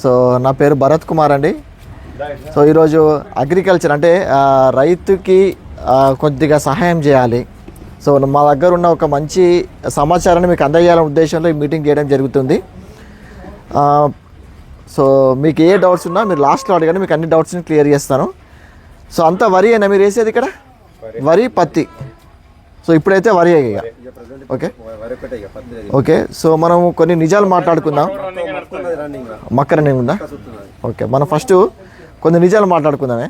So నా పేరు భరత్ కుమార్ అండి. సో ఈరోజు అగ్రికల్చర్ అంటే రైతుకి కొద్దిగా సహాయం చేయాలి. సో మా దగ్గర ఉన్న ఒక మంచి సమాచారాన్ని మీకు అందజేయాలనే ఉద్దేశంలో ఈ మీటింగ్ చేయడం జరుగుతుంది. సో మీకు ఏ డౌట్స్ ఉన్నా మీరు లాస్ట్లో అడగండి, మీకు అన్ని డౌట్స్ని క్లియర్ చేస్తాను. సో అంతా వరి అయినా మీరు వేసేది ఇక్కడ వరి పత్తి. సో ఇప్పుడైతే వరి ఇక ఓకే. సో మనం కొన్ని నిజాలు మాట్లాడుకుందాం. మక్క రన్నింగ్ ఉందా? ఓకే, మనం ఫస్ట్ కొన్ని నిజాలు మాట్లాడుకుందామే.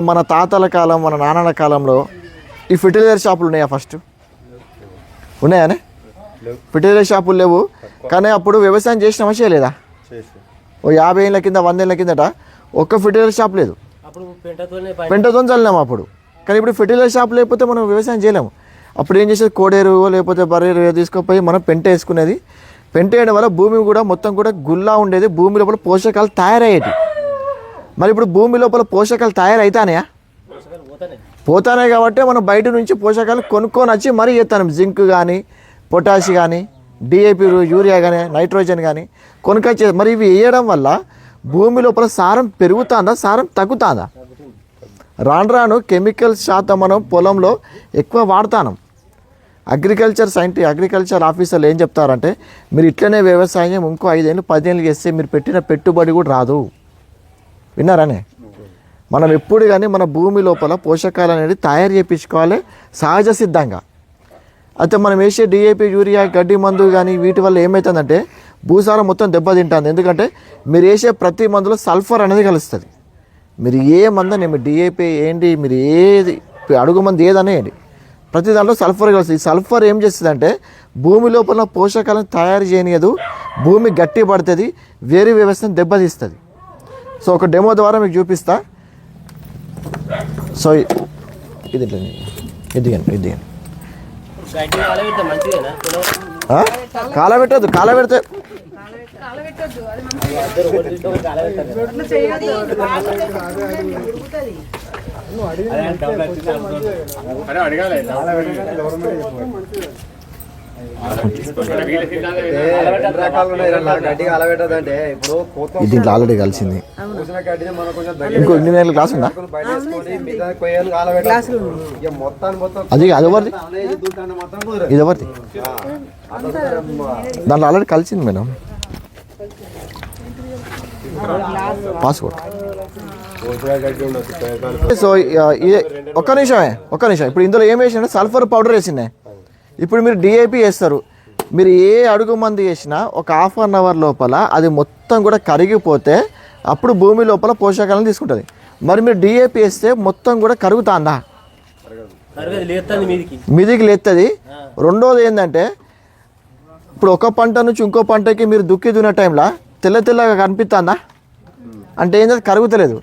మన తాతల కాలం, మన నాన్నల కాలంలో ఈ ఫెర్టిలైజర్ షాపులు ఉన్నాయా? ఫస్ట్ ఉన్నాయానే? ఫెర్టిలైజర్ షాపులు లేవు, కానీ అప్పుడు వ్యవసాయం చేసినామా చేయలేదా? ఓ 50 ఏళ్ళ కింద 100 ఏళ్ళ కిందట ఒక్క ఫెర్టిలైజర్ షాప్ లేదు, పెంటతో చల్లినాము అప్పుడు. కానీ ఇప్పుడు ఫెర్టిలైజర్ షాప్ లేకపోతే మనం వ్యవసాయం చేయలేము. అప్పుడు ఏం చేసేది, కోడేరు లేకపోతే బర్రెరు తీసుకుపోయి మనం పెంట వేసుకునేది. పెంట వేయడం వల్ల భూమి కూడా మొత్తం కూడా గుల్లా ఉండేది, భూమి లోపల పోషకాలు తయారయ్యేవి. మరి ఇప్పుడు భూమి లోపల పోషకాలు తయారైతానయా? పోతానే. కాబట్టి మనం బయట నుంచి పోషకాలు కొనుక్కొని వచ్చి మరీ చేస్తాను. జింక్ కానీ, పొటాష్ కానీ, డిఏపి, యూరియా కానీ, నైట్రోజన్ కానీ కొనుక్కొచ్చే. మరి ఇవి వేయడం వల్ల భూమి లోపల సారం పెరుగుతుందా, సారం తగ్గుతుందా? రాను రాను కెమికల్ శాతం మనం పొలంలో ఎక్కువ వాడుతాం. అగ్రికల్చర్ ఆఫీసర్లు ఏం చెప్తారంటే, మీరు ఇట్లనే వ్యవసాయం ఇంకో 5 ఏళ్ళు 10 ఏళ్ళు చేస్తే మీరు పెట్టిన పెట్టుబడి కూడా రాదు. విన్నారనే? మనం ఎప్పుడు కానీ మన భూమి లోపల పోషకాలు అనేది తయారు చేయించుకోవాలి సహజ సిద్ధంగా. అయితే మనం వేసే డిఏపి, యూరియా, గడ్డి మందు కానీ వీటి వల్ల ఏమవుతుందంటే భూసారం మొత్తం దెబ్బతింటుంది. ఎందుకంటే మీరు వేసే ప్రతి మందులో సల్ఫర్ అనేది కలుస్తుంది. మీరు ఏ మందని, మీరు డిఏపి ఏంటి, మీరు ఏది అడుగు మంది ఏదనేయండి, ప్రతి దాంట్లో సల్ఫర్ కలుస్తుంది. ఈ సల్ఫర్ ఏం చేస్తుందంటే భూమి లోపల పోషకాలను తయారు చేయనియదు, భూమి గట్టి పడుతుంది, వేరే వ్యవస్థను దెబ్బతీస్తుంది. సో ఒక డెమో ద్వారా మీకు చూపిస్తా. సో ఇది కాలబెట్టద్దు, కాలబెడితే దీంట్లో ఆల్రెడీ కలిసింది. ఇంకో 8 నెలల క్లాస్ ఉందా? అది ఎవరిది? ఇది ఎవరిది? దాంట్లో ఆల్రెడీ కలిసింది మేడం, పాస్పోర్ట్. సో ఒక్క నిమిషం. ఇప్పుడు ఇందులో ఏం వేసినా సల్ఫర్ పౌడర్ వేసిందే. ఇప్పుడు మీరు డిఏపి వేస్తారు. మీరు ఏ అడుగు మంది వేసినా ఒక 1/2 అవర్ లోపల అది మొత్తం కూడా కరిగిపోతే అప్పుడు భూమి లోపల పోషకాలను తీసుకుంటుంది. మరి మీరు డిఏపి వేస్తే మొత్తం కూడా కరుగుతుందా? మీదికి లేస్తుంది. రెండోది ఏంటంటే, ఇప్పుడు ఒక పంట నుంచి ఇంకో పంటకి మీరు దుక్కి దున్న టైంలో తెల్లగా కనిపిస్తుందా? అంటే ఏంటంటే కరుగుతలేదు.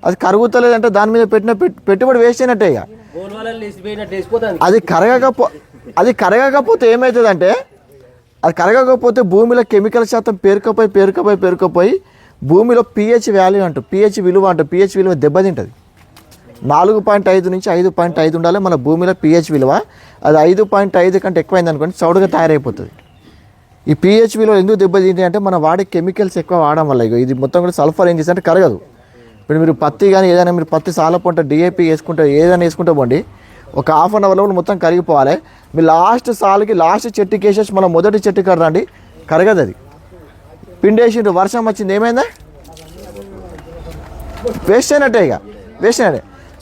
అది కరుగుతలేదు అంటే దాని మీద పెట్టిన పెట్టుబడి వేస్ట్ అయినట్టే. ఇక అది కరగకపోతే ఏమవుతుందంటే, అది కరగకపోతే భూమిలో కెమికల్ శాతం పేరుకపోయి భూమిలో పిహెచ్ వాల్యూ అంటూ, పిహెచ్ విలువ దెబ్బతింటుంది. 4.5 నుంచి 5.5 ఉండాలి మన భూమిలో పిహెచ్ విలువ. అది 5.5 కంటే ఎక్కువైంది అనుకోండి, చౌడుగా తయారైపోతుంది. ఈ పిహెచ్ విలువ ఎందుకు దెబ్బతింటాయి అంటే మనం వాడే కెమికల్స్ ఎక్కువ వాడడం వల్ల. ఇది మొత్తం కూడా సల్ఫర్ ఏం చేస్తే అంటే కరగదు. ఇప్పుడు మీరు పత్తి కానీ ఏదైనా, మీరు పత్తి సాల పంట డిఏపి వేసుకుంటే ఏదైనా వేసుకుంటే పోండి, ఒక 1/2 అవర్లో మొత్తం కరిగిపోవాలి. మీరు లాస్ట్ సాల్కి లాస్ట్ చెట్టుకి వేసేసి మనం మొదటి చెట్టు కడరండి, కరగదు. అది పిండేసిండ్రు, వర్షం వచ్చింది, ఏమైందా? వేస్ట్ అయినట్టే.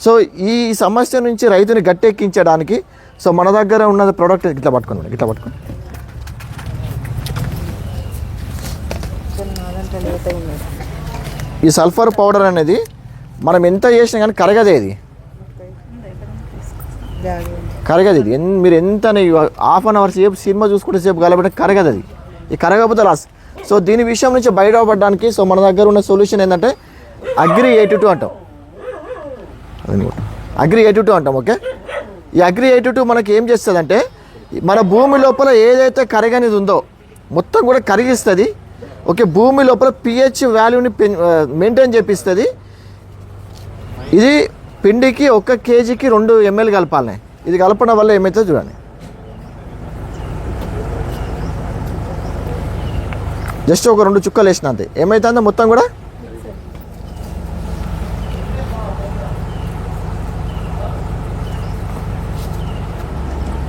సో ఈ సమస్య నుంచి రైతుని గట్టెక్కించడానికి సో మన దగ్గర ఉన్న ప్రోడక్ట్ ఇట్లా పట్టుకోండి. ఈ సల్ఫర్ పౌడర్ అనేది మనం ఎంత చేసినా కానీ కరగదే. ఇది మీరు ఎంత 1/2 అవర్ సేపు సినిమా చూసుకుంటే సేపు కలబెట్టే కరగదు. అది ఈ కరగకపోతే లాస్. సో దీని విషయం నుంచి బయటపడడానికి సో మన దగ్గర ఉన్న సొల్యూషన్ ఏంటంటే అగ్రి 82 అంటాం. ఓకే, ఈ అగ్రి 82 మనకి ఏం చేస్తుందంటే మన భూమి లోపల ఏదైతే కరగనిది ఉందో మొత్తం కూడా కరిగిస్తుంది. ఓకే, భూమి లోపల పిహెచ్ వాల్యూని మెయింటైన్ చేపిస్తుంది. ఇది పిండికి 1 కేజీకి 2 ml కలపాలి. ఇది కలపడం వల్ల ఏమవుతుందో చూడండి. జస్ట్ ఒక 2 చుక్కలు వేసిన అంతే. ఏమవుతుందో మొత్తం కూడా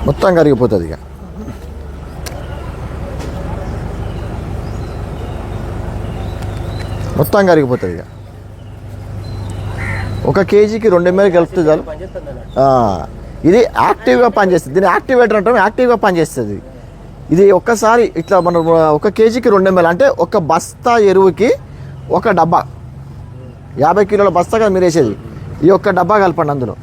మొత్తం కరిగిపోతుంది. ఇక మొత్తం కరిగిపోతుంది. ఇక 1 కేజీకి 2 ml కలిపితే చాలు. ఇది యాక్టివ్గా పనిచేస్తుంది. దీన్ని యాక్టివేటర్ అంటాం. యాక్టివ్గా పనిచేస్తుంది. ఇది ఒక్కసారి ఇట్లా మనం 1 కేజీకి 2 ml అంటే 1 బస్తా ఎరువుకి 1 డబ్బా, 50 కిలోల బస్తా కదా మీరు వేసేది, ఈ 1 డబ్బా కలపండి అందులో.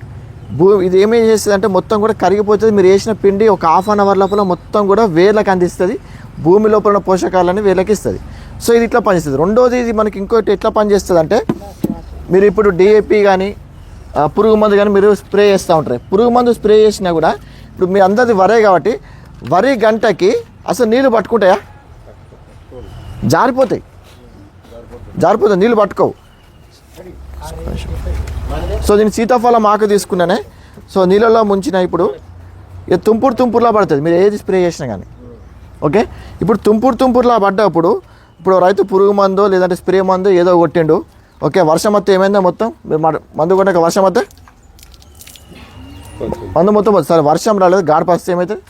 ఇది ఏమేం చేస్తుంది అంటే మొత్తం కూడా కరిగిపోతుంది. మీరు వేసిన పిండి ఒక ½ అన్ అవర్ లోపల మొత్తం కూడా వేర్లకు అందిస్తుంది. భూమి లోపల ఉన్న పోషకాలని వేర్లకి ఇస్తుంది. సో ఇది ఇట్లా పనిచేస్తుంది. రెండోది ఇది మనకి ఇంకోటి ఎట్లా పనిచేస్తుంది అంటే, మీరు ఇప్పుడు డిఏపి కానీ పురుగు మందు కానీ మీరు స్ప్రే చేస్తూ ఉంటారు. పురుగు మందు స్ప్రే చేసినా కూడా ఇప్పుడు మీ అందరిది వరే కాబట్టి వరి గంటకి అసలు నీళ్ళు పట్టుకుంటాయా? జారిపోతాయి, నీళ్ళు పట్టుకోవు. సో దీన్ని సీతాఫలం ఆకు తీసుకున్నానే, సో నీళ్ళలో ముంచిన ఇప్పుడు ఇది తుంపురులా పడుతుంది మీరు ఏది స్ప్రే చేసినా కానీ. ఓకే, ఇప్పుడు తుంపురులా పడ్డప్పుడు ఇప్పుడు రైతు పురుగు మందో లేదంటే స్ప్రే మందో ఏదో కొట్టిండు. ఓకే, వర్షం వస్తే ఏమైందో మొత్తం మీరు మందు కొట్టాక వర్షం వస్తే మందు మొత్తం వస్తుంది. సరే వర్షం రాలేదు, గాడుపు వస్తే ఏమవుతుంది?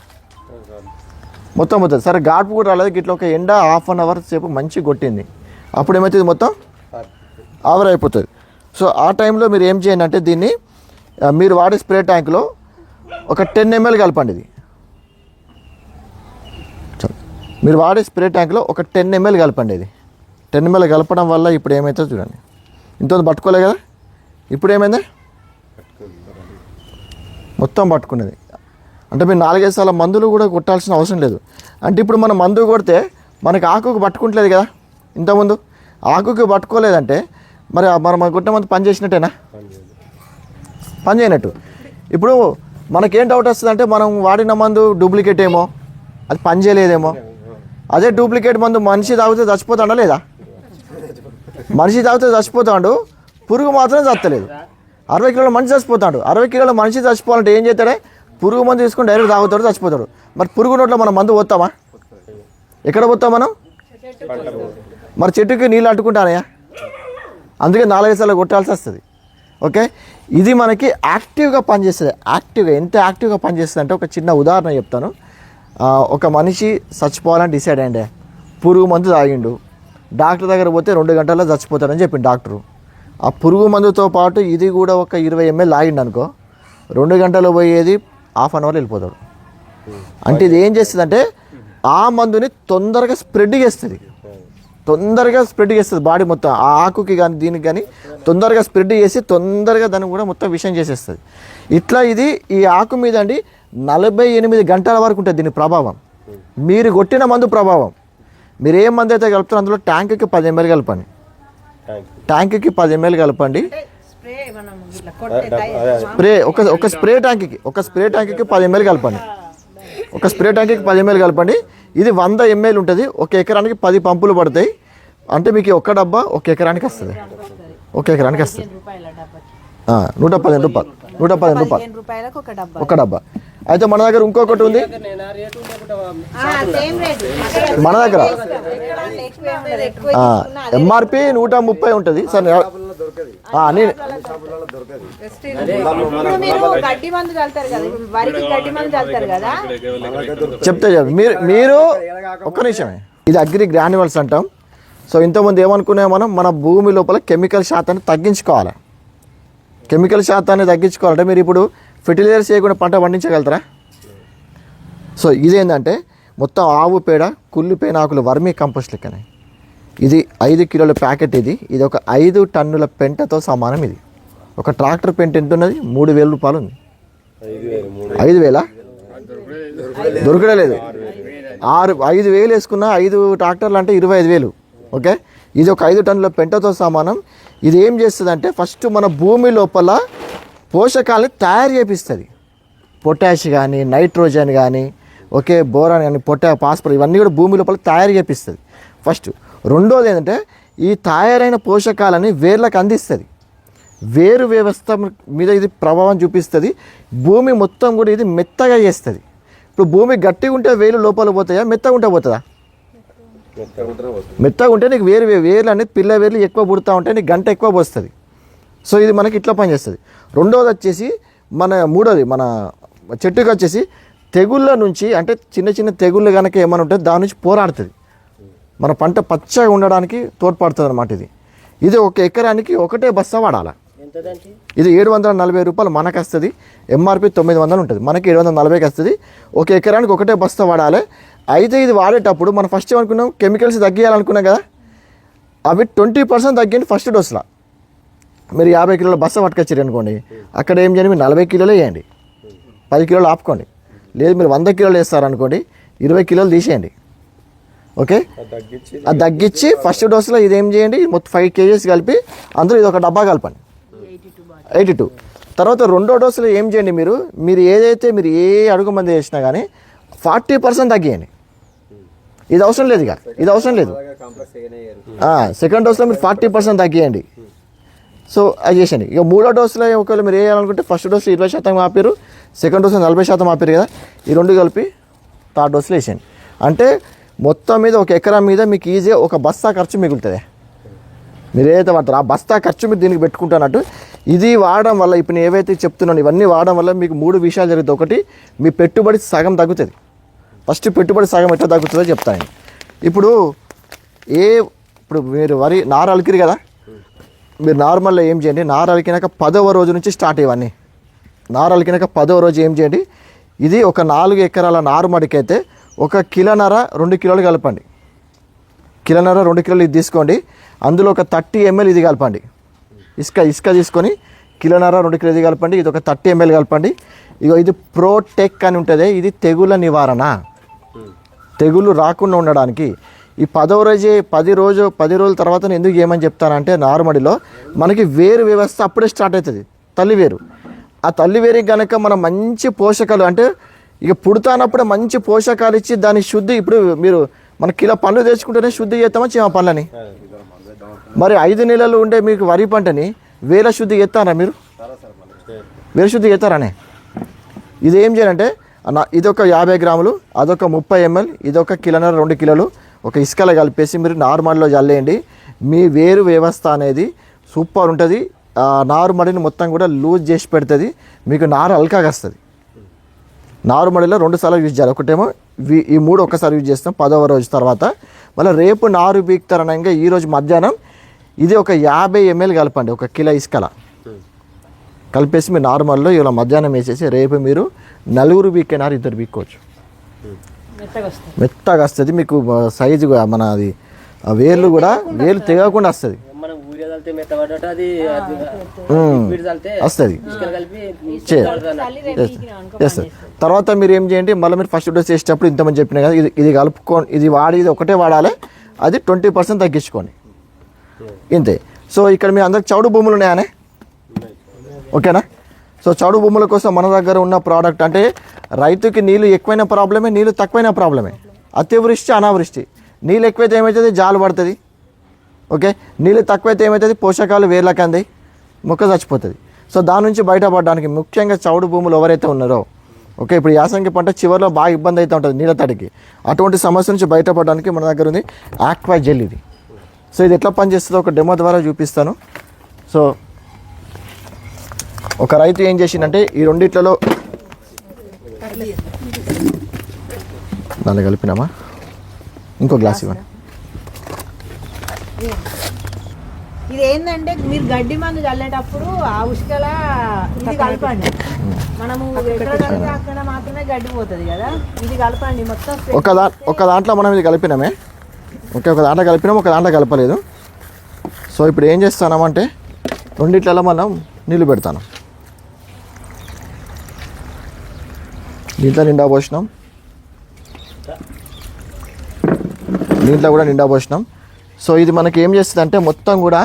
మొత్తం అవుతుంది. సరే గాడుపు కూడా రాలేదు, ఇట్లా ఒక ఎండ ½ అన్ అవర్ సేపు మంచిగా కొట్టింది, అప్పుడు ఏమవుతుంది? మొత్తం ఆవిరైపోతుంది. సో ఆ టైంలో మీరు ఏం చేయండి అంటే, దీన్ని మీరు వాడే స్ప్రే ట్యాంక్లో ఒక 10 ml కలపండి. ఇది మీరు వాడే స్ప్రే ట్యాంక్లో ఒక 10 ml కలపండి. ఇది 10 ml కలపడం వల్ల ఇప్పుడు ఏమవుతుందో చూడండి. ఇంత పట్టుకోలే కదా, ఇప్పుడు ఏమైంది? మొత్తం పట్టుకునేది. అంటే మీరు 4-5 సార్లు మందులు కూడా కొట్టాల్సిన అవసరం లేదు. అంటే ఇప్పుడు మనం మందు కొడితే మనకి ఆకుకు పట్టుకుంటలేదు కదా, ఇంతకుముందు ఆకుకి పట్టుకోలేదంటే మరి మనం కొట్టిన మందు పని చేసినట్టేనా? పని చేయనట్టు. ఇప్పుడు మనకేం డౌట్ వస్తుంది అంటే, మనం వాడిన మందు డూప్లికేట్ ఏమో, అది పని చేయలేదేమో. అదే డూప్లికేట్ మందు మనిషి తాగితే చచ్చిపోతాడా లేదా? మనిషి తాగితే చచ్చిపోతాడు, పురుగు మాత్రం చస్తలేదు. 60 కిలోల మనిషి చచ్చిపోతాడు. 60 కిలోల మనిషి చచ్చిపోవాలంటే ఏం చేస్తాడే? పురుగు మందు తీసుకొని డైరెక్ట్ తాగుతాడు, చచ్చిపోతాడు. మరి పురుగు నోట్లో మనం మందు పోతామా? ఎక్కడ పోతాం మనం? మరి చెట్టుకి నీళ్ళు అంటుకుంటానయా? అందుకే 4-5 సార్లు కొట్టాల్సి వస్తుంది. ఓకే, ఇది మనకి యాక్టివ్గా పనిచేస్తుంది. ఎంత యాక్టివ్గా పనిచేస్తుంది అంటే, ఒక చిన్న ఉదాహరణ చెప్తాను. ఒక మనిషి చచ్చిపోవాలని డిసైడ్ అయ్యిండే, పురుగు మందు తాగిండు, డాక్టర్ దగ్గర పోతే 2 గంటల్లో చచ్చిపోతాడని చెప్పిండు డాక్టరు. ఆ పురుగు మందుతో పాటు ఇది కూడా ఒక 20 ml తాగిండు అనుకో, 2 గంటలు పోయేది ½ అన్ అవర్లో వెళ్ళిపోతాడు. అంటే ఇది ఏం చేస్తుంది అంటే, ఆ మందుని తొందరగా స్ప్రెడ్ చేస్తుంది బాడీ మొత్తం. ఆ ఆకుకి కానీ దీనికి కానీ తొందరగా స్ప్రెడ్ చేసి తొందరగా దాన్ని కూడా మొత్తం విషయం చేసేస్తుంది. ఇట్లా ఇది ఈ ఆకు మీద అండి 48 గంటల వరకు ఉంటుంది దీని ప్రభావం. మీరు కొట్టిన మందు ప్రభావం. మీరు ఏ మందు అయితే కలుపుతారో అందులో ట్యాంక్కి 10 ml కలపండి. ట్యాంక్కి 10 ml కలపండి. స్ప్రే ఒక స్ప్రే ట్యాంక్కి 10 ml కలపండి. ఒక స్ప్రే ట్యాంక్కి 10 ml కలపండి. ఇది 100 ml ఉంటుంది. 1 ఎకరానికి 10 పంపులు పడతాయి. అంటే మీకు 1 డబ్బా 1 ఎకరానికి వస్తుంది. 1 ఎకరానికి వస్తుంది 115 రూపాయలు. 115 ఒక డబ్బా. అయితే మన దగ్గర ఇంకొకటి ఉంది. మన దగ్గర ఎంఆర్పి 130 ఉంటుంది. సార్ చెప్తే మీరు ఒక్క నిమిషమే. ఇది అగ్రి గ్రాన్యువల్స్ అంటాం. సో ఇంతకుముందు ఏమనుకునే మనం మన భూమి లోపల కెమికల్ శాతాన్ని తగ్గించుకోవాలి. కెమికల్ శాతాన్ని తగ్గించుకోవాలంటే మీరు ఇప్పుడు ఫెర్టిలైజర్స్ చేయకుండా పంట పండించగలుగుతారా? సో ఇదేంటంటే మొత్తం ఆవు పేడ, కుళ్ళు పేనాకులు, వర్మీ కంపోస్ట్ లెక్కనే. ఇది 5 కిలోల ప్యాకెట్. ఇది ఒక 5 టన్నుల పెంటతో సమానం. ఇది ఒక ట్రాక్టర్ పెంట ఎంత ఉన్నది? 3,000 రూపాయలు ఉంది. 5,000 దొరకలేదు. 5,000 వేసుకున్న 5 ట్రాక్టర్లు అంటే 25,000. ఓకే, ఇది ఒక 5 టన్నుల పెంటతో సమానం. ఇది ఏం చేస్తుంది అంటే, ఫస్ట్ మన భూమి లోపల పోషకాలని తయారు చేపిస్తుంది. పొటాష్ కానీ, నైట్రోజన్ కానీ, ఓకే, బోరాన్ కానీ, ఫాస్ఫరస్ ఇవన్నీ కూడా భూమి లోపల తయారు చేపిస్తుంది ఫస్ట్. రెండోది ఏంటంటే, ఈ తయారైన పోషకాలని వేర్లకు అందిస్తుంది. వేరు వ్యవస్థ మీద ఇది ప్రభావం చూపిస్తుంది. భూమి మొత్తం కూడా ఇది మెత్తగా చేస్తుంది. ఇప్పుడు భూమి గట్టిగా ఉంటే వేలు లోపల పోతాయా, మెత్తగా ఉంటే పోతుందా? మెత్తగా ఉంటే నీకు వేర్లు అనేది పిల్ల వేర్లు ఎక్కువ పుడతా ఉంటే నీకు గంట ఎక్కువ పోస్తుంది. సో ఇది మనకి ఇట్లా పనిచేస్తుంది. రెండోది వచ్చేసి మూడోది మన చెట్టుకి వచ్చేసి తెగుళ్ళ నుంచి, అంటే చిన్న చిన్న తెగుళ్ళు కనుక ఏమైనా ఉంటే దాని నుంచి పోరాడుతుంది, మన పంట పచ్చగా ఉండడానికి తోడ్పడుతుంది అనమాట. ఇది ఒక ఎకరానికి ఒకటే బస్తా వాడాలి. ఇది 740 రూపాయలు మనకు వస్తుంది. ఎంఆర్పి 900 ఉంటుంది, మనకి 740కి వస్తుంది. ఒక ఎకరానికి ఒకటే బస్తా వాడాలి. అయితే ఇది వాడేటప్పుడు మనం ఫస్ట్ ఏమనుకున్నాం, కెమికల్స్ తగ్గియాలనుకున్నాం కదా, అవి 20% తగ్గింది ఫస్ట్ డోస్లో. మీరు 50 కిలోల బస్తా పట్టుకొచ్చారు అనుకోండి, అక్కడ ఏం చేయండి, మీరు 40 కిలోలు వేయండి, 10 కిలోలు ఆపుకోండి. లేదు మీరు 100 కిలోలు వేస్తారనుకోండి, 20 కిలోలు తీసేయండి. ఓకే, అది తగ్గించి ఫస్ట్ డోస్లో ఇది ఏం చేయండి, మొత్తం 5 kgs కలిపి అందులో ఇది ఒక డబ్బా కలపండి, 82. తర్వాత రెండో డోసులో ఏం చేయండి, మీరు ఏదైతే మీరు ఏ అడుగు మంది చేసినా కానీ 40% తగ్గియండి. ఇది అవసరం లేదు, ఇది అవసరం లేదు. సెకండ్ డోస్లో మీరు 40% తగ్గియండి. సో అది చేసేయండి. ఇక మూడో డోసులో ఒకవేళ మీరు వేయాలనుకుంటే ఫస్ట్ డోస్ 20% ఆపారు, సెకండ్ డోస్ 40% ఆపారు కదా, ఈ రెండు కలిపి థర్డ్ డోస్లో వేసేయండి. అంటే మొత్తం మీద ఒక ఎకరా మీద మీకు ఈజీగా ఒక బస్తా ఖర్చు మిగులుతుంది. మీరు ఏదైతే వాడతారో ఆ బస్తా ఖర్చు మీరు దీనికి పెట్టుకుంటున్నట్టు ఇది వాడడం వల్ల, ఇప్పుడు నేను ఏవైతే చెప్తున్నాను ఇవన్నీ వాడడం వల్ల మీకు 3 విషయాలు జరుగుతాయి. ఒకటి, మీ పెట్టుబడి సగం తగ్గుతుంది. ఫస్ట్ పెట్టుబడి సగం ఎట్లా తగ్గుతుందో చెప్తాను. ఇప్పుడు మీరు వరి నార అలికిరు కదా, మీరు నార్మల్గా ఏం చేయండి, నార అలికినాక 10వ రోజు నుంచి స్టార్ట్ ఇవన్నీ. నార అలికినాక 10వ రోజు ఏం చేయండి, ఇది ఒక 4 ఎకరాల నారుమడికైతే 1 కిలోన్నర 2 కిలోలు కలపండి. కిలోన్నర 2 కిలోలు ఇది తీసుకోండి, అందులో ఒక 30 ml ఇది కలపండి. ఇసుక తీసుకొని కిలోన్నర 2 కిలో ఇది కలపండి, ఇది ఒక 30 ml కలపండి. ఇది ప్రోటెక్ అని ఉంటుంది, ఇది తెగుల నివారణ, తెగులు రాకుండా ఉండడానికి. ఈ 10 రోజుల తర్వాత నేను ఎందుకు ఏమని చెప్తానంటే, నారుమడిలో మనకి వేరు వ్యవస్థ అప్పుడే స్టార్ట్ అవుతుంది, తల్లి వేరు. ఆ తల్లి వేరుకి కనుక మనం మంచి పోషకాలు, అంటే ఇక పుడతానప్పుడే మంచి పోషకాలు ఇచ్చి దాని శుద్ధి, ఇప్పుడు మీరు మన కిలో పండ్లు తెచ్చుకుంటేనే శుద్ధి చేస్తామా చీమ పండ్లని, మరి 5 నెలలు ఉండే మీకు వరి పంటని వేల శుద్ధి చేస్తారా మీరు? వేల శుద్ధి చేస్తారానే. ఇది ఏం చేయాలంటే, ఇదొక 50 గ్రాములు, అదొక 30 ml, ఇదొక కిలోన్నర 2 కిలోలు ఒక ఇసుకలో కలిపేసి మీరు నార్మల్లో చల్లేయండి. మీ వేరు వ్యవస్థ అనేది సూపర్ ఉంటుంది. నారుమడిని మొత్తం కూడా లూజ్ చేసి పెడుతుంది, మీకు నారు అల్కాగా వస్తుంది. నారుమడిలో 2 సార్లు యూజ్ చేయాలి. ఒకటేమో ఈ 3 ఒక్కసారి యూజ్ చేస్తాం 10వ రోజు తర్వాత. మళ్ళీ రేపు నారు బీక్తారనగా ఈరోజు మధ్యాహ్నం ఇది ఒక 50 ml కలపండి, 1 కిలో ఇసుకల కలిపేసి మీరు నార్మల్లో ఇలా మధ్యాహ్నం వేసేసి రేపు మీరు 4 బీకే నారు 2 బీక్కోవచ్చు. మెత్తగా వస్తుంది మీకు సైజు, మన అది వేర్లు కూడా వేర్లు తెగకుండా వస్తుంది. చేస్తుంది. తర్వాత మీరు ఏం చేయండి, మళ్ళీ మీరు ఫస్ట్ డోస్ చేసేటప్పుడు ఇంతమంది చెప్పినా కదా, ఇది కలుపుకోండి, ఇది ఒకటే వాడాలి, అది 20% తగ్గించుకోండి, ఇంతే. సో ఇక్కడ మీ అందరికి చౌడు భూములు ఉన్నాయనే, ఓకేనా? సో చౌడు భూముల కోసం మన దగ్గర ఉన్న ప్రోడక్ట్, అంటే రైతుకి నీళ్ళు ఎక్కువైన ప్రాబ్లమే, నీళ్ళు తక్కువైన ప్రాబ్లమే. అతివృష్టి అనావృష్టి, నీళ్ళు ఎక్కువైతే ఏమవుతుంది, జాలు పడుతుంది. ఓకే, నీళ్ళు తక్కువైతే ఏమవుతుంది, పోషకాలు వేర్లకు అంది, మొక్క చచ్చిపోతుంది. సో దాని నుంచి బయటపడడానికి ముఖ్యంగా చౌడు భూములు ఎవరైతే ఉన్నారో, ఓకే, ఇప్పుడు యాసంగి పంట చివరిలో బాగా ఇబ్బంది అయితే ఉంటుంది నీళ్ళ తడికి, అటువంటి సమస్య నుంచి బయటపడడానికి మన దగ్గర ఉంది ఆక్వా జెల్ ఇది. సో ఇది ఎట్లా పనిచేస్తుందో ఒక డెమో ద్వారా చూపిస్తాను. సో ఒక రైతు ఏం చేసిందంటే, ఈ రెండిట్లలో దాన్ని కలిపినామా, ఇంకో గ్లాస్ ఇవ్వండి. ఇది ఏంటంటే, మీరు గడ్డి మందు చల్లేటప్పుడు ఆ ఉష్కల ఇది కలపండి. మనము ఎక్కడ కలిపి అక్కడ మాత్రమే గడ్డి పోతుంది కదా, ఇది కలపండి మొత్తం. ఒక దాంట్లో మనం ఇది కలిపినామే, ఓకే, ఒక దాంట్లో కలిపినాము, ఒక దాంట్లో కలపలేదు. సో ఇప్పుడు ఏం చేస్తామంటే, రెండిట్లలో మనం నీళ్ళు పెడతాను. దీంట్లో నిండా పోసినాం, దీంట్లో కూడా నిండా పోసినాం. సో ఇది మనకి ఏం చేస్తుంది అంటే, మొత్తం కూడా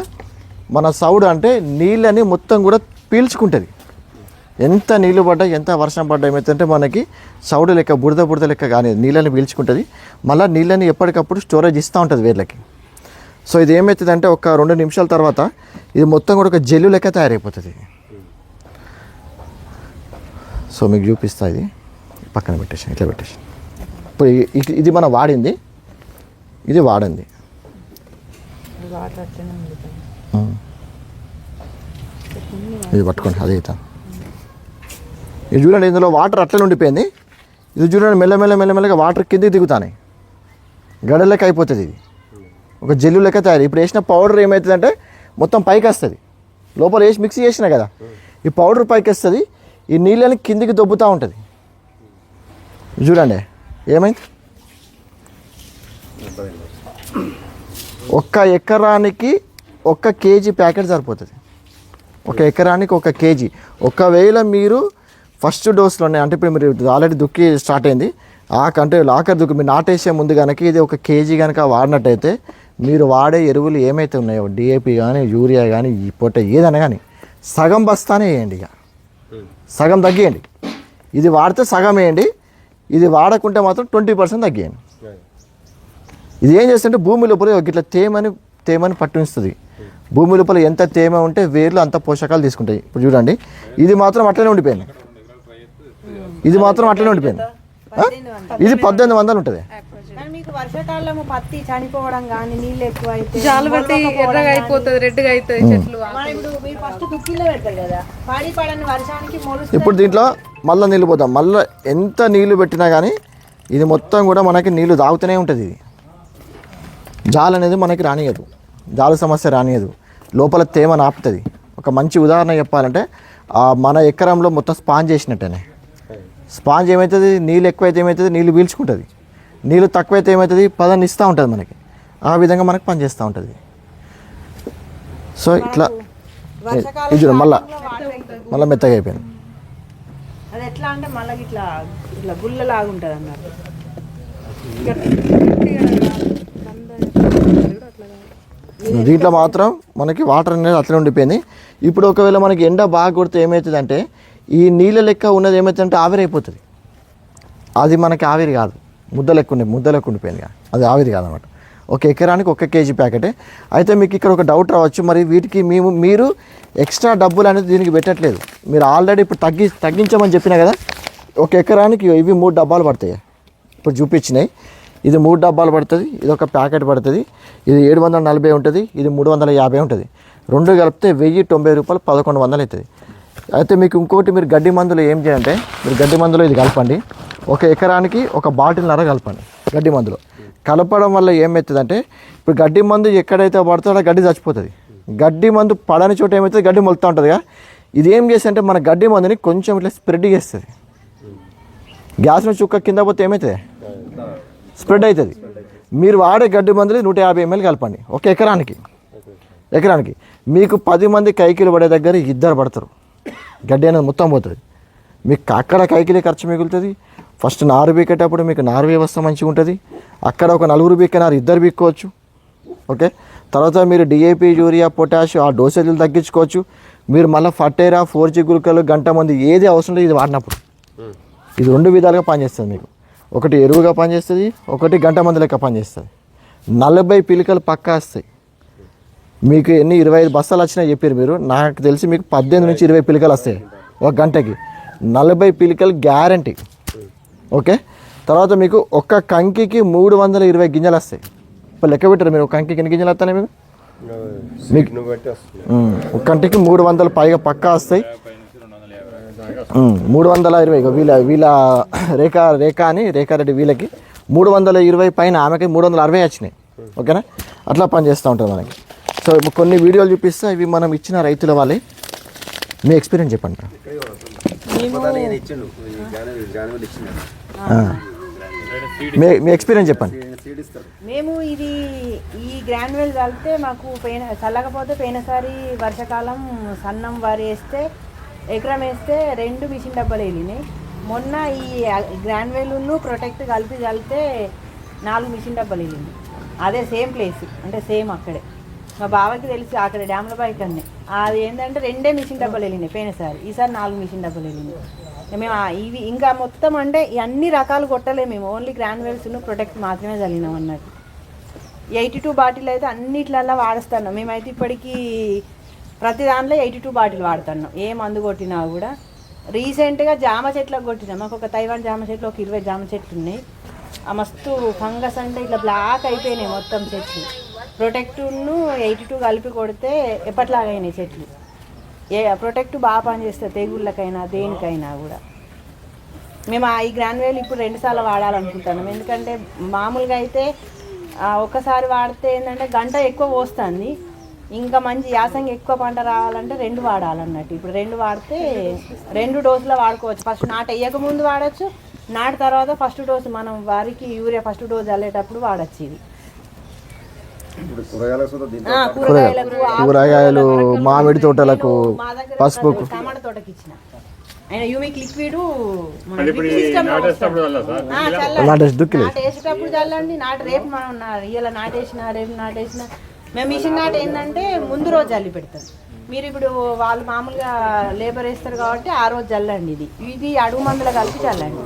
మన సౌడు అంటే నీళ్ళని మొత్తం కూడా పీల్చుకుంటుంది. ఎంత నీళ్ళు పడ్డా, ఎంత వర్షం పడ్డా ఏమవుతుందంటే మనకి సౌడు లెక్క బురద లెక్క కానీ నీళ్ళని పీల్చుకుంటుంది. మళ్ళీ నీళ్ళని ఎప్పటికప్పుడు స్టోరేజ్ ఇస్తూ ఉంటుంది వేర్లకి. సో ఇది ఏమవుతుందంటే, ఒక 2 నిమిషాల తర్వాత ఇది మొత్తం కూడా ఒక జెల్లు లెక్క తయారైపోతుంది. సో మీకు చూపిస్తా, ఇది పక్కన పెట్టేసి ఇట్లా పెట్టేసి. ఇప్పుడు ఇది మనం వాడింది, ఇది వాడండి. వాటర్ అట్లనే ఉంది. ఇది పట్టుకోండి, అదే అవుతాను. ఇది చూడండి, ఇందులో వాటర్ అట్లనే ఉండిపోయింది. ఇది చూడండి, మెల్లమెల్లగా వాటర్ కిందకి దిగుతాయి, గడ లెక్క అయిపోతుంది. ఇది ఒక జెల్లు లెక్క తయారు. ఇప్పుడు వేసిన పౌడర్ ఏమవుతుందంటే మొత్తం పైకి వస్తుంది. లోపల వేసి మిక్స్ చేసినా కదా, ఈ పౌడర్ పైకి వస్తుంది, ఈ నీళ్ళని కిందికి దొబ్బుతూ ఉంటుంది. చూడండి ఏమైంది. 1 ఎకరానికి 1 కేజీ ప్యాకెట్ సరిపోతుంది. 1 ఎకరానికి 1 కేజీ. ఒకవేళ మీరు ఫస్ట్ డోస్లోనే, అంటే ఇప్పుడు మీరు ఆల్రెడీ దుక్కి స్టార్ట్ అయింది, అంటే ఆఖరి దుక్కి మీరు నాటేసే ముందు కనుక ఇది 1 కేజీ కనుక వాడినట్టయితే మీరు వాడే ఎరువులు ఏమైతే ఉన్నాయో డిఏపి కానీ యూరియా కానీ ఈ పొట్ట ఏదైనా కానీ సగం బస్తానే వేయండి. ఇక సగం తగ్గియండి. ఇది వాడితే సగం వేయండి, ఇది వాడకుంటే మాత్రం 20% తగ్గియండి. ఇది ఏం చేస్తుంటే భూమి లోపల ఇట్లా తేమని పట్టిస్తుంది. భూమి లోపల ఎంత తేమ ఉంటే వేర్లు అంత పోషకాలు తీసుకుంటాయి. ఇప్పుడు చూడండి, ఇది మాత్రం అట్లనే ఉండిపోయింది. ఇది 1800 ఉంటుంది. మీకు వర్షాకాలము పత్తి చనిపోవడం కానీ నీళ్ళు ఎక్కువ అయితే జాలు పట్టి ఎర్రగా అయిపోతుంది, రెడ్గా అవుతుంది చెట్లు. ఇప్పుడు మీరు ఫస్ట్ దుక్కిలో పెడతారు కదా, పడని వర్షానికి ఇప్పుడు దీంట్లో మళ్ళీ నీళ్ళు పోతాం. మళ్ళీ ఎంత నీళ్లు పెట్టినా కానీ ఇది మొత్తం కూడా మనకి నీళ్లు తాగుతూనే ఉంటుంది. ఇది జాలు అనేది మనకి రానియదు, జాలు సమస్య రానియదు, లోపల తేమ నాపుతుంది. ఒక మంచి ఉదాహరణ చెప్పాలంటే మన ఎకరంలో మొత్తం స్పాంజ్ చేసినట్టేనే. స్పాంజ్ ఏమవుతుంది, నీళ్ళు ఎక్కువైతే ఏమవుతుంది, నీళ్ళు పీల్చుకుంటుంది. నీళ్ళు తక్కువైతే ఏమవుతుంది, పదాన్ని ఇస్తూ ఉంటుంది మనకి. ఆ విధంగా మనకు పనిచేస్తూ ఉంటుంది. సో ఇట్లా ఇది మళ్ళీ మెత్తగా అయిపోయింది. అది ఎట్లా అంటే మళ్ళీ ఇట్లా ఇట్లా గుల్లలాగా ఉంటుంది అన్నట్టు. దీంట్లో మాత్రం మనకి వాటర్ అనేది అట్లనే ఉండిపోయింది. ఇప్పుడు ఒకవేళ మనకి ఎండ బాగా కొడితే ఏమవుతుందంటే ఈ నీళ్ళ లెక్క ఉన్నది ఏమవుతుందంటే ఆవిరి అయిపోతుంది. అది మనకి ఆవిరి కాదు, ముద్ద లెక్క ఉండిపోయింది. అది ఆవిరి కాదన్నమాట. 1 ఎకరానికి 1 కేజీ ప్యాకెటే. అయితే మీకు ఇక్కడ ఒక డౌట్ రావచ్చు, మరి వీటికి మీరు ఎక్స్ట్రా డబ్బులు అనేది దీనికి పెట్టట్లేదు. మీరు ఆల్రెడీ ఇప్పుడు తగ్గించమని చెప్పినా కదా. 1 ఎకరానికి ఇవి 3 డబ్బాలు పడతాయి. ఇప్పుడు చూపించినాయి. ఇది 3 డబ్బాలు పడుతుంది, ఇది ఒక ప్యాకెట్ పడుతుంది. ఇది 740 ఉంటుంది, ఇది 350 ఉంటుంది. 2 కలిపితే 1090 రూపాయలు, 1100 అవుతుంది. అయితే మీకు ఇంకోటి, మీరు గడ్డి మందులు ఏం చేయాలంటే, మీరు గడ్డి మందులో ఇది కలపండి. 1 ఎకరానికి 1 బాటిల్‌న్నర కలపండి గడ్డి మందులో. కలపడం వల్ల ఏమవుతుందంటే, ఇప్పుడు గడ్డి మందు ఎక్కడైతే పడుతుందో గడ్డి చచ్చిపోతుంది. గడ్డి మందు పడని చోట ఏమవుతుంది, గడ్డి మొలుతూ ఉంటుందిగా. ఇది ఏం చేస్తుందంటే మన గడ్డి మందుని కొంచెం ఇట్లా స్ప్రెడ్ చేస్తుంది. గ్యాస్ను చుక్క కింద పోతే ఏమవుతుంది, స్ప్రెడ్ అవుతుంది. మీరు వాడే గడ్డి మందులు 150 ml కలపండి 1 ఎకరానికి. మీకు 10 మంది కైకిలు పడే దగ్గర 2 పడతారు. గడ్డి అనేది మొత్తం పోతుంది. మీకు అక్కడ కైకిలే ఖర్చు మిగులుతుంది. ఫస్ట్ నారు బీకేటప్పుడు మీకు నారు వ్యవస్థ మంచిగా ఉంటుంది. అక్కడ ఒక 4 బీకే నారు 2 బీక్కోవచ్చు. ఓకే, తర్వాత మీరు డిఏపి యూరియా పొటాష్ ఆ డోసేజీలు తగ్గించుకోవచ్చు. మీరు మళ్ళీ ఫర్టేరా 4G గుళికలు గంట మంది ఏది అవసరం లేదు ఇది వాడినప్పుడు. ఇది 2 విధాలుగా పనిచేస్తుంది. మీకు ఒకటి ఎరువుగా పనిచేస్తుంది, ఒకటి గంట మంది లెక్క పనిచేస్తుంది. 40 పిలికలు పక్కా వస్తాయి. మీకు ఎన్ని 25 బస్తాలు వచ్చినాయి చెప్పారు మీరు. నాకు తెలిసి మీకు 18 నుంచి 20 పిలికలు వస్తాయి 1 గంటకి. 40 పిలికలు గ్యారంటీ. ఓకే, తర్వాత మీకు 1 కంకికి 320 గింజలు వస్తాయి. ఇప్పుడు లెక్క పెట్టారు మీరు, 1 కంకికి ఎన్ని గింజలు వస్తాయి మీకు? 1 కంటికి 300 పైగా పక్కా వస్తాయి. 320 వీళ్ళ రేఖారెడ్డి వీళ్ళకి 320 పైన, ఆమెకి 360 వచ్చినాయి. ఓకేనా, అట్లా పనిచేస్తూ ఉంటుంది మనకి. సో కొన్ని వీడియోలు చూపిస్తే ఇవి మనం ఇచ్చిన రైతుల వాళ్ళే. మీ ఎక్స్పీరియన్స్ చెప్పండి. మీ ఎక్స్పీరియన్స్ చెప్పండి. మేము ఈ గ్రాన్యువల్ చల్లితే మాకు చల్లకపోతే పోయినసారి వర్షాకాలం సన్నం వరి వేస్తే ఎకరం వేస్తే 2 మిషన్ డబ్బాలు వెళ్ళినాయి. మొన్న ఈ గ్రాన్యువల్ ప్రొటెక్ట్ కలిపి చల్లితే 4 మిషన్ డబ్బాలు వెళ్ళింది. అదే సేమ్ ప్లేస్, అంటే సేమ్ అక్కడే. మా బావకి తెలిసి అక్కడ డ్యామ్ల బైక్ అన్నీ అది ఏంటంటే 2 మిషన్ డబ్బాలు వెళ్ళినాయి పోయినసారి. ఈసారి 4 మిషన్ డబ్బాలు వెళ్ళినాయి. మేము ఇవి ఇంకా మొత్తం అంటే అన్ని రకాలు కొట్టలేము మేము, ఓన్లీ గ్రాన్యువల్స్ను ప్రొటెక్ట్ మాత్రమే చల్లినాం అన్నట్టు. 82 బాటిల్ అయితే అన్నిట్లల్లో వాడుస్తున్నాం మేమైతే. ఇప్పటికీ ప్రతి దాంట్లో 82 బాటిల్ వాడుతున్నాం, ఏ మందు కొట్టినా కూడా. రీసెంట్గా జామ చెట్లకు కొట్టినాం. మాకు ఒక తైవాన్ జామ చెట్లు ఒక 20 జామ చెట్లు ఉన్నాయి. ఆ మస్తు ఫంగస్ అంటే ఇట్లా బ్లాక్ అయిపోయినాయి మొత్తం చెట్లు. ప్రొటెక్టును 82 కలిపి కొడితే ఎప్పట్లాగైనాయి చెట్లు. ప్రొటెక్ట్ బాగా పనిచేస్తుంది తెగుళ్ళకైనా దేనికైనా కూడా. మేము ఈ గ్రాన్యువల్ ఇప్పుడు 2 సార్లు వాడాలనుకుంటున్నాం. ఎందుకంటే మామూలుగా అయితే ఒక్కసారి వాడితే ఏంటంటే గంట ఎక్కువ పోస్తుంది, ఇంకా మంచి యాసంగి ఎక్కువ పంట రావాలంటే 2 వాడాలన్నట్టు. ఇప్పుడు 2 వాడితే 2 డోసులో వాడుకోవచ్చు. ఫస్ట్ నాటు వేయక ముందు వాడచ్చు, నాటు తర్వాత ఫస్ట్ డోసు మనం వారికి యూరియా ఫస్ట్ డోసు చల్లేటప్పుడు వాడచ్చు. ఇది కూరగాయలు, మామిడి తోటలకు, పసుపు టమాటా తోటకి ఇచ్చిన ఆయన యూమిక్ లిక్విడ్ నాటేసేటప్పుడు చల్లండి. నాటు రేపు మనం ఇలా నాటేసిన రేపు నాటేసిన మేము మిషన్ నాటు ఏంటంటే ముందు రోజు చల్లి పెడతాం. మీరు ఇప్పుడు వాళ్ళు మామూలుగా లేబర్ వేస్తారు కాబట్టి ఆ రోజు చల్లండి. ఇది అడుగు మందులు కలిపి చల్లండి.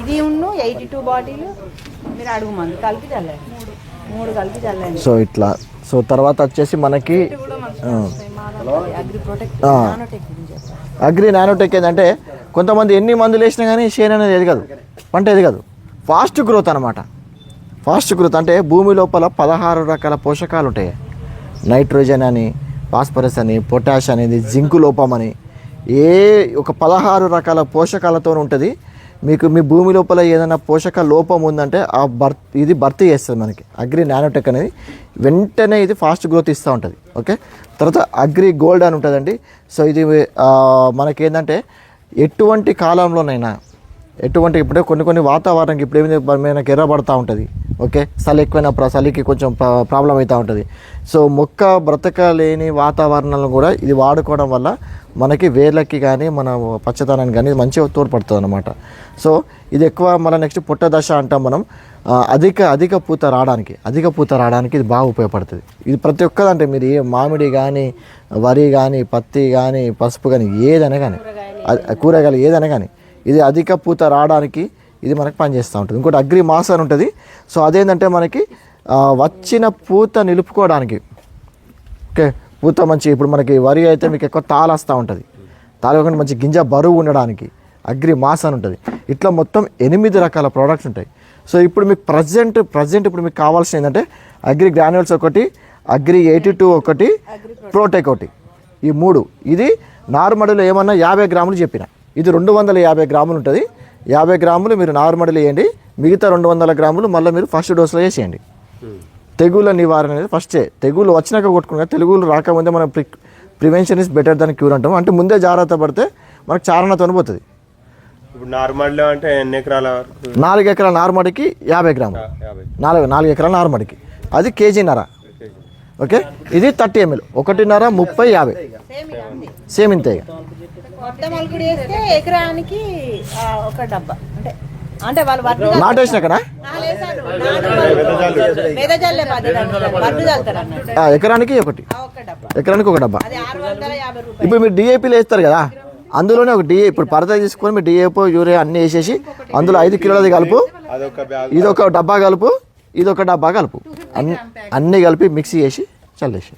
ఇది 82 బాటిల్ మీరు అడుగు మందు కలిపి చల్లండి, 3 కలిపి చల్లండి. సో ఇట్లా. సో తర్వాత వచ్చేసి మనకి అగ్రి ప్రొటెక్ట్ నానోటెక్ గురించి చెప్పండి. అగ్రి నానోటెక్ ఏంటంటే కొంతమంది ఎన్ని మందులు వేసినా కానీ చేను అనేది ఎదగదు, పంట ఎదగదు. ఫాస్ట్ గ్రోత్ అనమాట. ఫాస్ట్ గ్రోత్ అంటే భూమి లోపల 16 రకాల పోషకాలు ఉంటాయి. నైట్రోజన్ అని, ఫాస్ఫరస్ అని, పొటాష్ అనేది, జింకు లోపం అని, ఒక 16 రకాల పోషకాలతో ఉంటుంది. మీకు మీ భూమి లోపల ఏదైనా పోషక లోపం ఉందంటే ఇది భర్తీ చేస్తుంది మనకి. అగ్రి నానోటెక్ అనేది వెంటనే ఇది ఫాస్ట్ గ్రోత్ ఇస్తూ ఉంటుంది. ఓకే. తర్వాత అగ్రి గోల్డ్ అని ఉంటుందండి. సో ఇది మనకేంటంటే ఎటువంటి కాలంలోనైనా ఇప్పుడు కొన్ని వాతావరణంకి ఇప్పుడు ఏమైంది మనకి ఎర్రబడుతూ ఉంటుంది. ఓకే. చలి ఎక్కువైనప్పుడు చలికి కొంచెం ప్రాబ్లం అవుతూ ఉంటుంది. సో మొక్క బ్రతకలేని వాతావరణంలో కూడా ఇది వాడుకోవడం వల్ల మనకి వేర్లకి కానీ మన పచ్చదనానికి కానీ మంచిగా తోడ్పడుతుంది అన్నమాట. సో ఇది ఎక్కువ మన నెక్స్ట్ పుట్ట దశ అంటాం మనం. అధిక పూత రావడానికి ఇది బాగా ఉపయోగపడుతుంది. ఇది ప్రతి ఒక్కదంటే మీరు మామిడి కానీ, వరి కానీ, పత్తి కానీ, పసుపు కానీ, ఏదైనా కానీ, కూరగాయలు ఏదైనా కానీ ఇది అధిక పూత రావడానికి ఇది మనకు పనిచేస్తూ ఉంటుంది. ఇంకోటి అగ్రి మాస్ అని ఉంటుంది. సో అదేంటంటే మనకి వచ్చిన పూత నిలుపుకోవడానికి. ఓకే. పూత మంచి ఇప్పుడు మనకి వరి అయితే మీకు ఎక్కువ తాలు వస్తూ ఉంటుంది. తాలు మంచి గింజ బరువు ఉండడానికి అగ్రి మాస్ అని ఉంటుంది. ఇట్లా మొత్తం 8 రకాల ప్రోడక్ట్స్ ఉంటాయి. సో ఇప్పుడు మీకు ప్రజెంట్ ఇప్పుడు మీకు కావాల్సిన ఏంటంటే అగ్రి గ్రాన్యుల్స్ ఒకటి, అగ్రి 82 ఒకటి, ప్రోటెక్ ఒకటి, ఈ 3. ఇది నార్మడిలో ఏమన్నా 50 గ్రాములు చెప్పిన, ఇది 250 గ్రాములు ఉంటుంది. 50 గ్రాములు మీరు నార్మడిలో వేయండి, మిగతా 200 గ్రాములు మళ్ళీ మీరు ఫస్ట్ డోస్లో వేసేయండి. తెగుళ్ళ నివారణ అనేది ఫస్టే. తెగులు వచ్చినాక కొట్టుకున్నా, తెగులు రాకముందే మనం prevention is better than cure అంటాం. అంటే ముందే జాగ్రత్త పడితే మనకు చారణతో పోతుంది. ఇప్పుడు నార్మల్లో అంటే ఎన్ని ఎకరాల? 4 ఎకరాల నార్మడికి 50 గ్రాములు. 4 ఎకరాల నార్మడికి అది కేజీన్నర. ఓకే. ఇది 30 ml, 1.5, 30, 50 సేమ్ ఇంతే. మొత్తం అల్కుడి వేస్తే ఎకరానికి 1 డబ్బా. అంటే వాళ్ళు నాటేసినాకనా ఎకరానికి ఒకటి, ఎకరానికి 1 డబ్బా. ఇప్పుడు మీరు డిఏపీలు వేస్తారు కదా, అందులోనే ఒక ఇప్పుడు పరద తీసుకొని మీరు డిఏపో యూరియా అన్నీ వేసేసి అందులో 5 కిలోలది కలుపు, ఇదొక డబ్బా కలుపు, ఇదొక డబ్బా కలుపు, అన్నీ కలిపి మిక్సీ చేసి చల్లేసి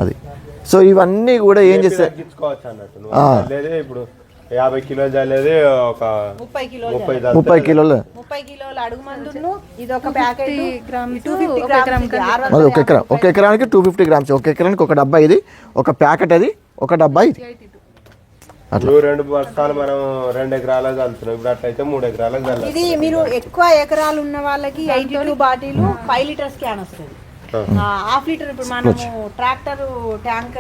అది. సో ఇవన్నీ కూడా ఏం చేస్తాయి, ఇప్పుడు 50 కిలోలు చల్లేది ఒక 30 కిలోలు అడుగు మందును, ఇది ఒక ప్యాకెట్ 250 గ్రామ్స్. ఒక ఎకరానికి 250 గ్రామ్స్, ఒక ఎకరానికి 1 డబ్బా ఇది, ఒక ప్యాకెట్ అది, 1 డబ్బా ఇది. అట్లా 2 బస్తాలు మనం 2 ఎకరాలకు చల్లుతున్నాం. ఇప్పుడు అట్లయితే 3 ఎకరాలకు చల్లాలి. ఇది మీరు ఎక్కువ ఎకరాలు ఉన్న వాళ్ళకి 82 బాటిల్ 5 లీటర్స్ క్యాన్ వస్తుంది. ½ లీటర్. ఇప్పుడు మనము ట్రాక్టర్ ట్యాంక్